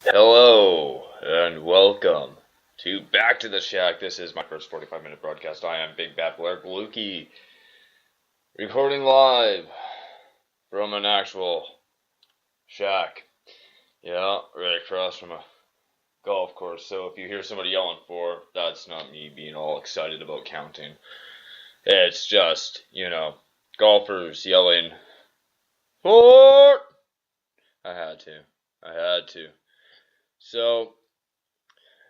Hello and welcome to Back to the Shack. This is my first 45-minute broadcast. I am Big Bad Blair Lukey, recording live from an actual shack. Yeah, right across from a golf course. So if you hear somebody yelling for, that's not me being all excited about counting. It's just, golfers yelling, for! I had to. So,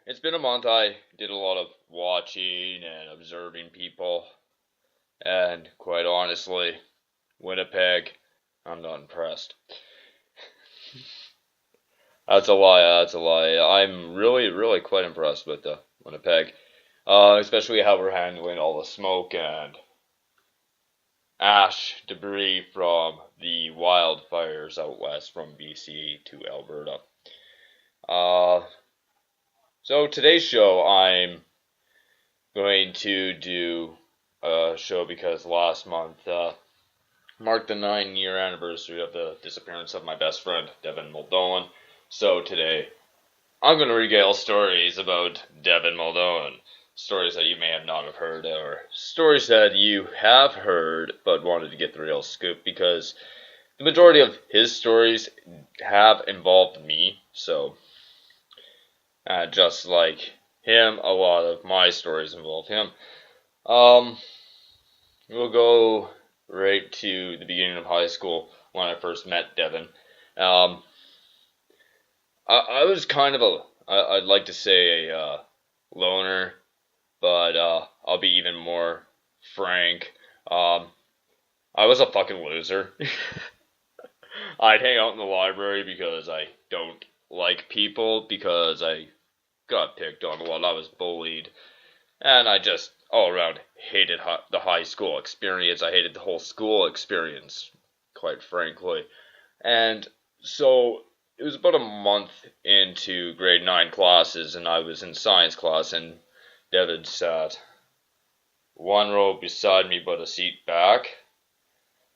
it's been a month. I did a lot of watching and observing people, and quite honestly, Winnipeg, I'm not impressed. That's a lie. I'm really quite impressed with Winnipeg, especially how we're handling all the smoke and ash debris from the wildfires out west from BC to Alberta. So today's show, I'm going to do a show because last month marked the 9-year anniversary of the disappearance of my best friend, Devin Muldoon. So today, I'm going to regale stories about Devin Muldoon. Stories that you may have not have heard, or stories that you have heard but wanted to get the real scoop, because the majority of his stories have involved me. So, just like him, a lot of my stories involve him. We'll go right to the beginning of high school when I first met Devin. I was kind of I'd like to say a loner, but I'll be even more frank. I was a fucking loser. I'd hang out in the library because I don't like people, because I got picked on a lot. I was bullied, and I just all around hated the high school experience. I hated the whole school experience, quite frankly. And so it was about a month into grade 9 classes, and I was in science class, and Devin sat one row beside me but a seat back.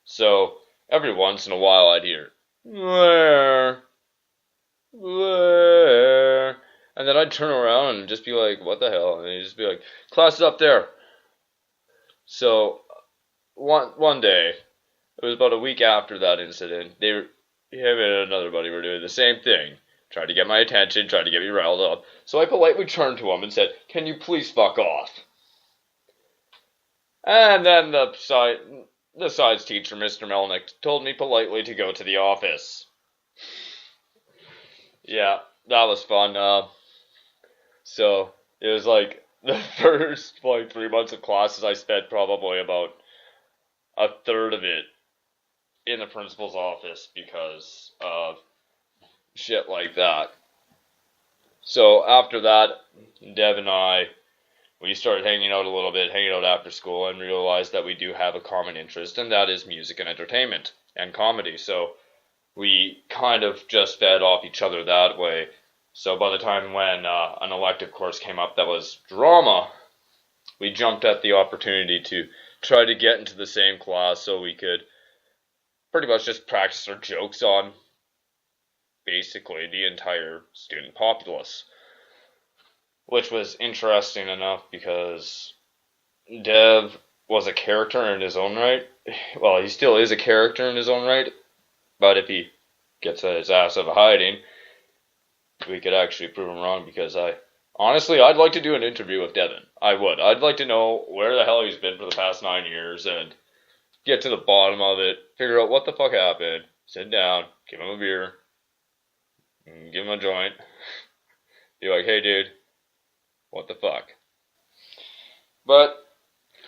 So every once in a while I'd hear, "Where? Where?" And then I'd turn around and just be like, "What the hell?" And he'd just be like, "Class is up there." So one day, it was about a week after that incident, him and another buddy were doing the same thing. Tried to get my attention, tried to get me riled up. So I politely turned to him and said, "Can you please fuck off?" And then the science teacher, Mr. Melnick, told me politely to go to the office. Yeah, that was fun. So it was like the first 3 months of classes, I spent probably about a third of it in the principal's office because of shit like that. So after that, Dev and I, we started hanging out a little bit, hanging out after school, and realized that we do have a common interest, and that is music and entertainment and comedy. So we kind of just fed off each other that way. So by the time when an elective course came up that was drama, we jumped at the opportunity to try to get into the same class so we could pretty much just practice our jokes on basically the entire student populace. Which was interesting enough because Dev was a character in his own right. Well, he still is a character in his own right, but if he gets his ass out of hiding, we could actually prove him wrong, because honestly, I'd like to do an interview with Devin. I would. I'd like to know where the hell he's been for the past 9 years and get to the bottom of it, figure out what the fuck happened, sit down, give him a beer, give him a joint, be like, "Hey dude, what the fuck?" But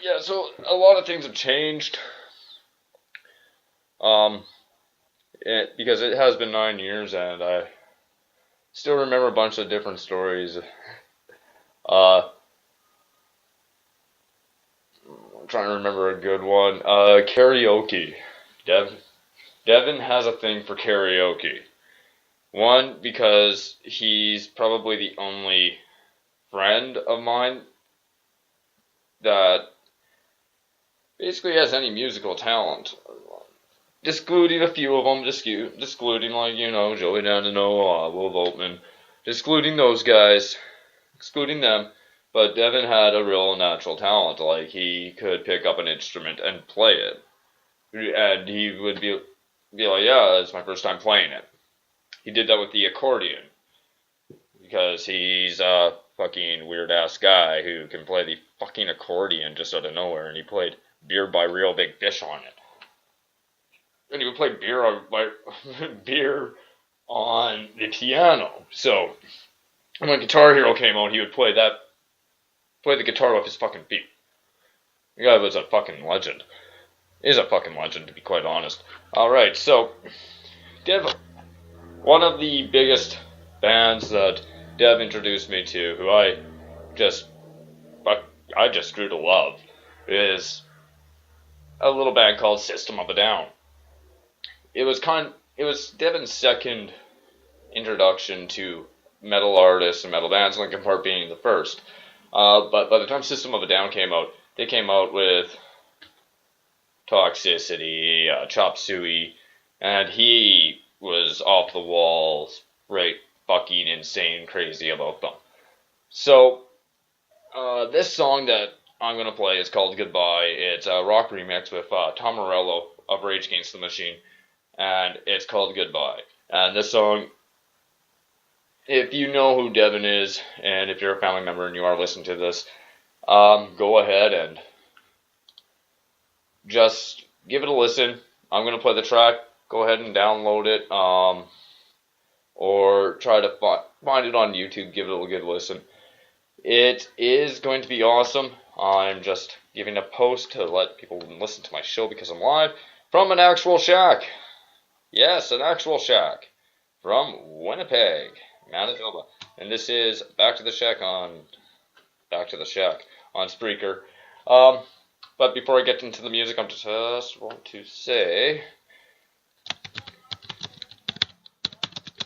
yeah, so a lot of things have changed. Because it has been 9 years, and I still remember a bunch of different stories. I'm trying to remember a good one. Karaoke. Devin has a thing for karaoke. One, because he's probably the only friend of mine that basically has any musical talent. Excluding a few of them, excluding Joey Dandino, Will Voltman, excluding those guys, excluding them, but Devin had a real natural talent. Like, he could pick up an instrument and play it. And he would be like, yeah, it's my first time playing it. He did that with the accordion. Because he's a fucking weird-ass guy who can play the fucking accordion just out of nowhere. And he played Beer by Real Big Fish on it. And he would play Beer on the piano. So, when Guitar Hero came out, he would play the guitar with his fucking feet. The guy was a fucking legend. He's a fucking legend, to be quite honest. Alright, so, Dev, one of the biggest bands that Dev introduced me to, who I just grew to love, is a little band called System of a Down. It was Devin's second introduction to metal artists and metal bands, Linkin Park being the first. But by the time System of a Down came out, they came out with Toxicity, Chop Suey, and he was off the walls, right, fucking insane crazy about them. So, this song that I'm going to play is called Goodbye. It's a rock remix with Tom Morello of Rage Against the Machine, and it's called Goodbye. And this song, if you know who Devin is, and if you're a family member and you are listening to this, go ahead and just give it a listen. I'm going to play the track. Go ahead and download it, or try to find it on YouTube. Give it a good listen. It is going to be awesome. I'm just giving a post to let people listen to my show because I'm live from an actual shack. Yes, an actual shack from Winnipeg, Manitoba. And this is Back to the Shack on Spreaker. But before I get into the music, I just want to say,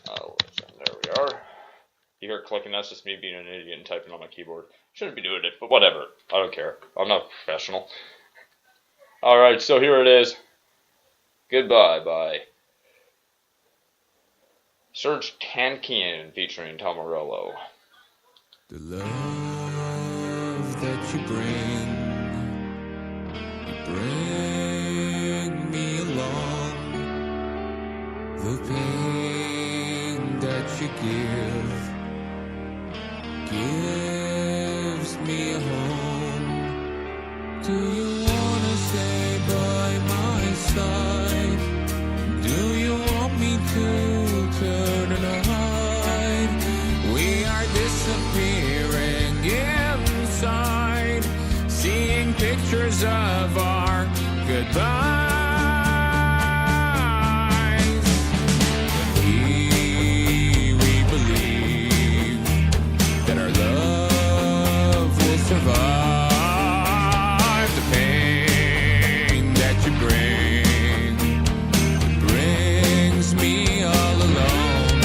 there we are. You hear clicking, that's just me being an idiot and typing on my keyboard. Shouldn't be doing it, but whatever. I don't care. I'm not professional. Alright, so here it is. Goodbye by Serge Tankian featuring Tom Morello. The love that you bring me along. The pain that you gives me a home. Do you wanna stay by my side? Do you want me to turn and hide? We are disappearing inside, seeing pictures of our goodbyes. We believe that our love will survive the pain that you brings me all alone.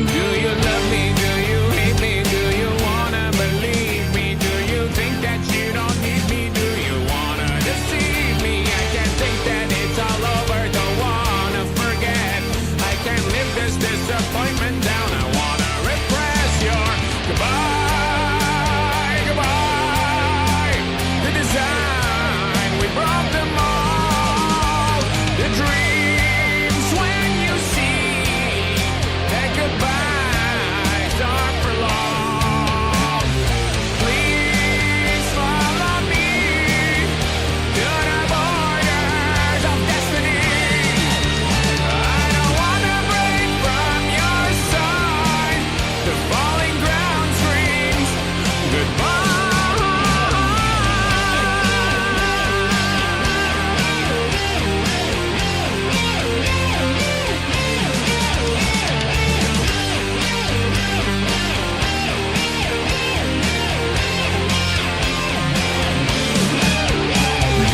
Do you love me? Do you hate me? Do you wanna believe me? Do you think that you don't need me? Do you wanna deceive me? I can't think that it's all over. Don't wanna forget. I can't live this disappointment down. I wanna repress your goodbye, goodbye. The design, we brought them all. The dreams when you see that goodbyes aren't for long. Please follow me to the borders of destiny. I don't wanna break from your side. The falling ground screams goodbye.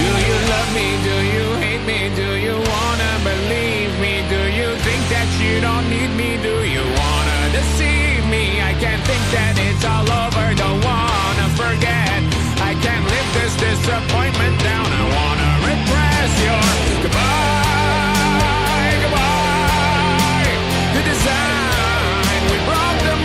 Do you love me? Do you hate me? Do you wanna believe me? Do you think that you don't need me? Do you wanna deceive me? I can't think that it's all over. Don't wanna forget. I can't live this disappointment down. I wanna repress your goodbye, goodbye. The design, we brought them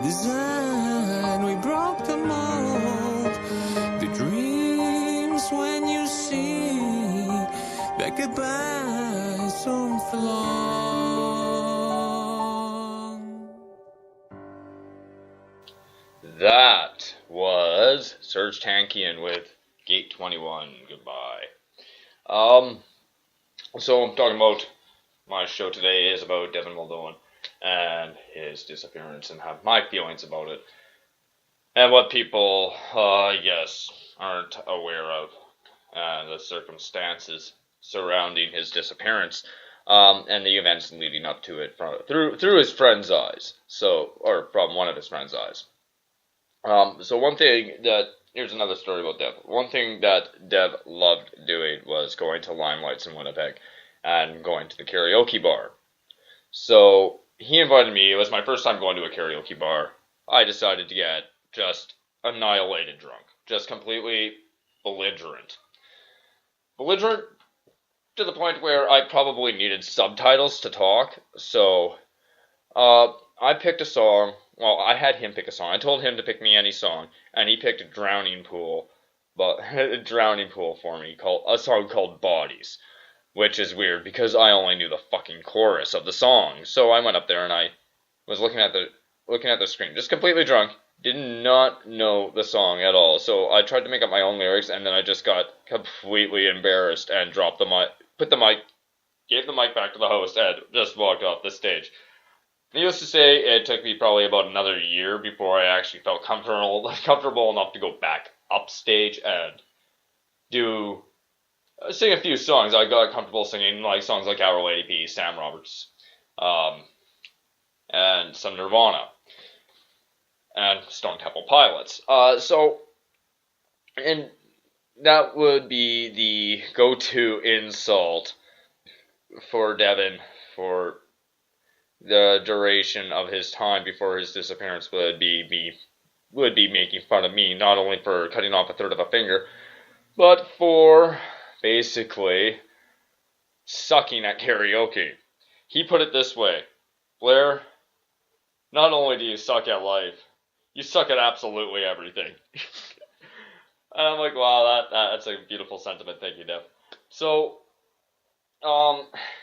design, we broke the mold. The dreams when you see that goodbye soon for long. That was Serj Tankian with Gate 21. Goodbye. So I'm talking about my show today is about Devin Muldoon and his disappearance and have my feelings about it and what people, I guess, aren't aware of and the circumstances surrounding his disappearance and the events leading up to it through his friend's eyes. Or from one of his friend's eyes. So one thing here's another story about Dev. One thing that Dev loved doing was going to Limelights in Winnipeg and going to the karaoke bar. So he invited me. It was my first time going to a karaoke bar. I decided to get just annihilated drunk. Just completely belligerent. Belligerent to the point where I probably needed subtitles to talk. So I picked a song. Well, I had him pick a song. I told him to pick me any song, and he picked Drowning Pool for me, a song called Bodies, which is weird because I only knew the fucking chorus of the song. So I went up there and I was looking at the screen, just completely drunk, did not know the song at all. So I tried to make up my own lyrics, and then I just got completely embarrassed and dropped the mic, gave the mic back to the host, and just walked off the stage. Needless to say, it took me probably about another year before I actually felt comfortable enough to go back upstage and sing a few songs. I got comfortable singing songs like Our Lady Peace, Sam Roberts, and some Nirvana, and Stone Temple Pilots. And that would be the go-to insult for Devin for the duration of his time before his disappearance would be making fun of me, not only for cutting off a third of a finger, but for basically sucking at karaoke. He put it this way: Blair, not only do you suck at life, you suck at absolutely everything. And I'm like, wow, that's a beautiful sentiment. Thank you, Dev. So,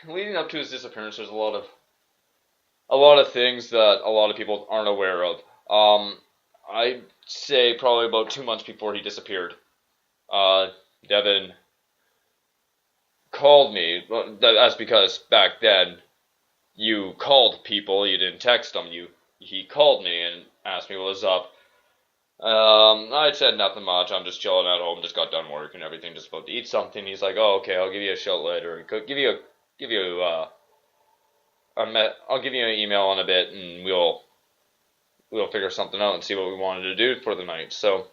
leading up to his disappearance, there's a lot of things that a lot of people aren't aware of. I'd say probably about 2 months before he disappeared, Devin called me. That's because back then, you called people, you didn't text them. He called me and asked me what was up. I said nothing much. I'm just chilling at home. Just got done work and everything. Just about to eat something. He's like, "Oh, okay. I'll give you a shout later. I'll give you an email in a bit, and we'll figure something out and see what we wanted to do for the night." So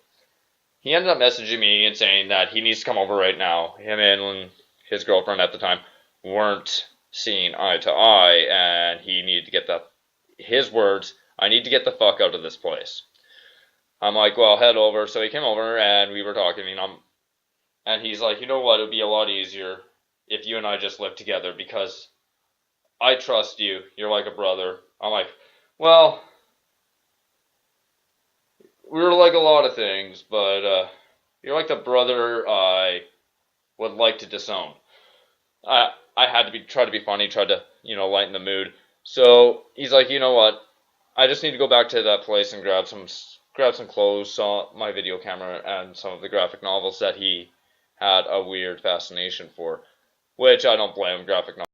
he ended up messaging me and saying that he needs to come over right now. Him and his girlfriend at the time weren't seeing eye to eye, and he needed to get his words, "I need to get the fuck out of this place." I'm like, "Well, head over." So he came over and we were talking, and he's like, "You know what? It would be a lot easier if you and I just lived together because I trust you. You're like a brother." I'm like, "Well, we're like a lot of things, but you're like the brother I would like to disown." I had to try to be funny, try to lighten the mood. So he's like, "You know what? I just need to go back to that place and grab some clothes, my video camera, and some of the graphic novels that he had a weird fascination for," which I don't blame him. Graphic novels